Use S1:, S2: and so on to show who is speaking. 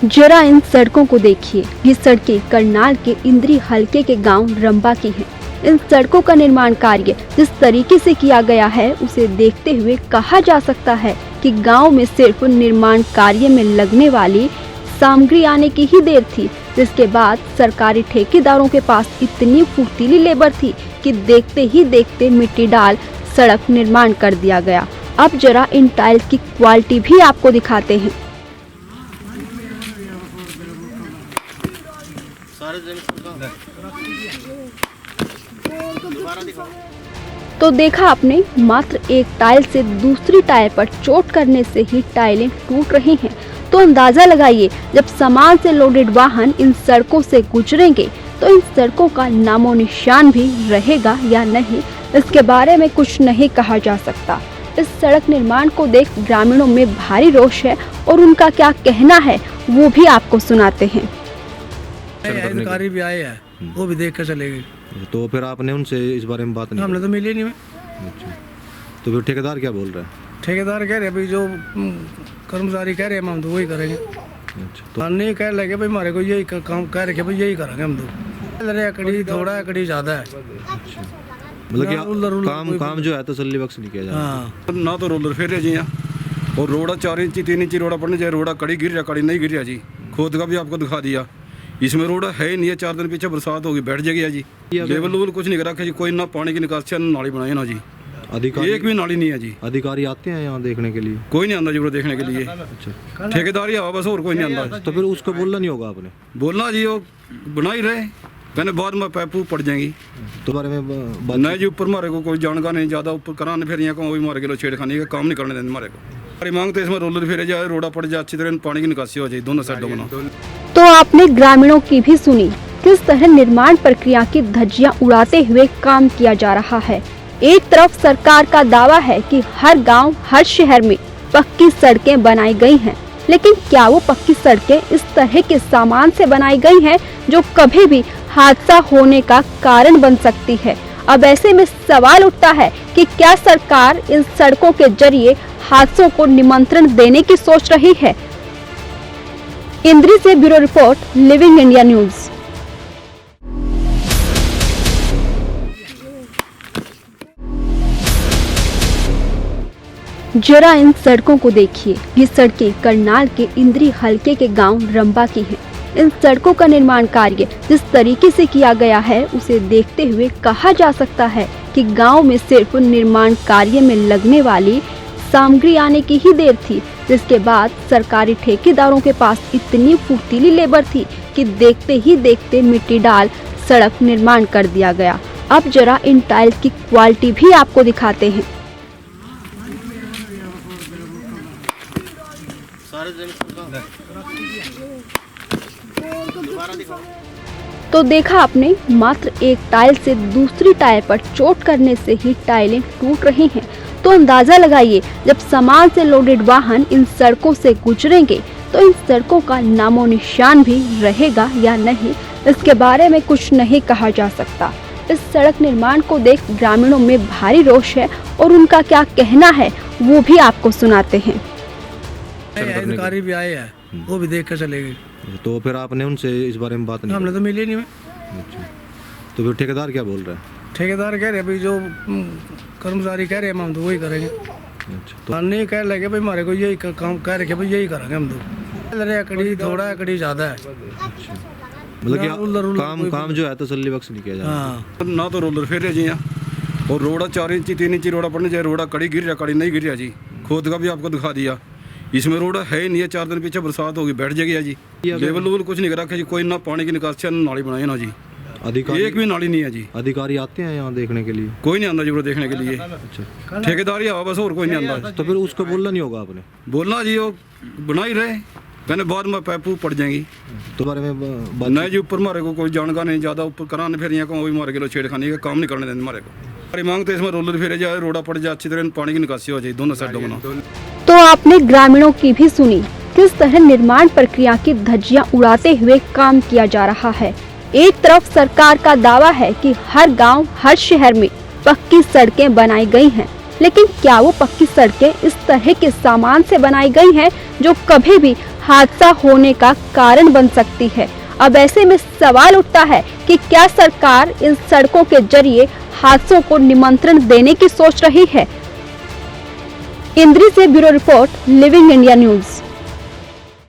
S1: जरा इन सड़कों को देखिए। ये सड़कें करनाल के इंद्री हलके के गांव रंबा की हैं। इन सड़कों का निर्माण कार्य जिस तरीके से किया गया है उसे देखते हुए कहा जा सकता है कि गांव में सिर्फ निर्माण कार्य में लगने वाली सामग्री आने की ही देर थी, जिसके बाद सरकारी ठेकेदारों के पास इतनी फुर्तीली लेबर थी कि देखते ही देखते मिट्टी डाल सड़क निर्माण कर दिया गया। अब जरा इन टाइल्स की क्वालिटी भी आपको दिखाते हैं। तो देखा आपने, मात्र एक टाइल से दूसरी टाइल पर चोट करने से ही टाइलें टूट रही हैं। तो अंदाजा लगाइए, जब सामान से लोडेड वाहन इन सड़कों से गुजरेंगे तो इन सड़कों का नामो निशान भी रहेगा या नहीं, इसके बारे में कुछ नहीं कहा जा सकता। इस सड़क निर्माण को देख ग्रामीणों में भारी रोष है और उनका क्या कहना है वो भी आपको सुनाते हैं।
S2: अधिकारी भी आए हैं, वो भी देख कर चले गए।
S3: तो फिर आपने उनसे इस बारे में बात नहीं?
S2: हमने तो मिले नहीं।
S3: अच्छा, तो फिर ठेकेदार क्या बोल रहा है?
S2: ठेकेदार कह रहे भाई, जो कर्मचारी कह रहे हैं हम तो वही करेंगे।
S3: अच्छा,
S2: तो नहीं कह लगे भाई हमारे को यही काम कह रहे भाई, यही करेंगे हम तो। अकड़ी थोड़ा है, अकड़ी ज्यादा है।
S3: अच्छा, मतलब कि काम जो है तसल्ली बख्श नहीं किया जा रहा।
S4: ना तो रोलर फेरे जी और रोड़ा 4 इंची 3 इंची रोड़ा पड़ने चाहिए। रोड़ा कड़ी गिर रहा, कड़ी नहीं गिर रहा जी। खोद का भी आपको दिखा दिया, इसमें रोड़ा है ही नहीं है। 4 दिन पीछे बरसात होगी, बैठ जाएगी जी। लेवल लेवल कुछ नहीं रखा जी, कोई ना पानी की निकासी ना नाली बनाई ना जी। अधिकारी एक भी नाली नहीं है जी।
S3: अधिकारी आते हैं यहाँ देखने के लिए?
S4: कोई नहीं आंदा जी वो देखने के लिए।
S3: अच्छा,
S4: ठेकेदार ही बस, और कोई नहीं आंदा।
S3: तो फिर उसको बोलना नहीं होगा आपने?
S4: बोलना जी, वो बना ही रहे, कहने बाद में पैपू पड़ जाएंगी।
S3: तो बारे में
S4: नहीं जी, ऊपर मारे को कोई जानकार नहीं, ज्यादा ऊपर कराने फिर यहाँ को भी मारे किलो छेड़खानी का काम नहीं करने देंगे मारे को। हमारी मांग तो इसमें रोलर फेरे जाए, रोड़ा पड़ जाए, अच्छी तरह पानी की निकासी हो जाए दोनों साइडों में।
S1: तो आपने ग्रामीणों की भी सुनी, किस तरह निर्माण प्रक्रिया की धज्जियां उड़ाते हुए काम किया जा रहा है। एक तरफ सरकार का दावा है कि हर गांव, हर शहर में पक्की सड़कें बनाई गई हैं, लेकिन क्या वो पक्की सड़कें इस तरह के सामान से बनाई गई हैं जो कभी भी हादसा होने का कारण बन सकती है। अब ऐसे में सवाल उठता है कि क्या सरकार इन सड़कों के जरिए हादसों को निमंत्रण देने की सोच रही है। इंद्री से bureau report, living India news. जरा इन सड़कों को देखिए। ये सड़कें करनाल के इंद्री हलके के गांव रंबा की हैं। इन सड़कों का निर्माण कार्य जिस तरीके से किया गया है उसे देखते हुए कहा जा सकता है कि गांव में सिर्फ निर्माण कार्य में लगने वाली सामग्री आने की ही देर थी, जिसके बाद सरकारी ठेकेदारों के पास इतनी फुर्तीली लेबर थी कि देखते ही देखते मिट्टी डाल सड़क निर्माण कर दिया गया। अब जरा इन टाइल्स की क्वालिटी भी आपको दिखाते हैं। तो देखा आपने, मात्र एक टाइल से दूसरी टाइल पर चोट करने से ही टाइलें टूट रही हैं। तो अंदाजा लगाइए, जब सामान से लोडेड वाहन इन सड़कों से गुजरेंगे तो इन सड़कों का नामो निशान भी रहेगा या नहीं, इसके बारे में कुछ नहीं कहा जा सकता। इस सड़क निर्माण को देख ग्रामीणों में भारी रोष है और उनका क्या कहना है वो भी आपको सुनाते हैं।
S2: अधिकारी भी आए हैं, वो भी देख कर चले गए।
S3: तो फिर आपने उनसे इस बारे में बात नहीं?
S2: हमने तो मिले नहीं।
S3: अच्छा, तो फिर ठेकेदार क्या बोल रहा है?
S2: ठेकेदार कह रहे भाई, जो कर्मचारी कह रहे हैं हम तो वही करेंगे।
S3: अच्छा, तो
S2: नहीं कह लगे भाई हमारे को यही काम कह रहे भाई, यही करेंगे हम तो। अकड़ी थोड़ा है, अकड़ी ज्यादा है।
S3: अच्छा, मतलब कि काम जो है तसल्ली बख्श नहीं किया जा रहा।
S4: ना तो रोलर फेरे जी और रोड़ा 4 इंची 3 इंची रोड़ा पड़ने चाहिए। रोड़ा कड़ी गिर रहा, कड़ी नहीं गिर रहा जी। खोद का भी आपको दिखा दिया, इसमें रोड़ा है ही नहीं है। 4 दिन पीछे बरसात होगी, बैठ जाएगी जी। लेवल लेवल कुछ नहीं रखा जी, कोई ना पानी की निकासी ना नाली बनाई ना जी। अधिकारी एक भी नाली नहीं है जी। अधिकारी
S3: आते हैं यहाँ देखने के लिए?
S4: कोई नहीं आंदा जी वो देखने के लिए।
S3: अच्छा,
S4: ठेकेदार ही बस, और कोई नहीं आंदा।
S3: तो फिर उसको बोलना नहीं होगा आपने?
S4: बोलना जी, वो बना ही रहे, कहने बाद में पैपू पड़ जाएंगी।
S3: तो बारे में
S4: नहीं जी, ऊपर मारे को कोई जानकार नहीं, ज्यादा ऊपर कराने फिर यहाँ को भी मारे किलो छेड़खानी का काम नहीं करने देंगे मारे को। हमारी मांग तो इसमें रोलर फेरे जाए, रोड़ा पड़ जाए, अच्छी तरह पानी की निकासी हो जाए दोनों साइडों में।
S1: तो आपने ग्रामीणों की भी सुनी, किस तरह निर्माण प्रक्रिया की धज्जियां उड़ाते हुए काम किया जा रहा है। एक तरफ सरकार का दावा है कि हर गांव, हर शहर में पक्की सड़कें बनाई गई हैं, लेकिन क्या वो पक्की सड़कें इस तरह के सामान से बनाई गई हैं जो कभी भी हादसा होने का कारण बन सकती है। अब ऐसे में सवाल उठता है कि क्या सरकार इन सड़कों के जरिए हादसों को निमंत्रण देने की सोच रही है। इंद्री से bureau report, living India news.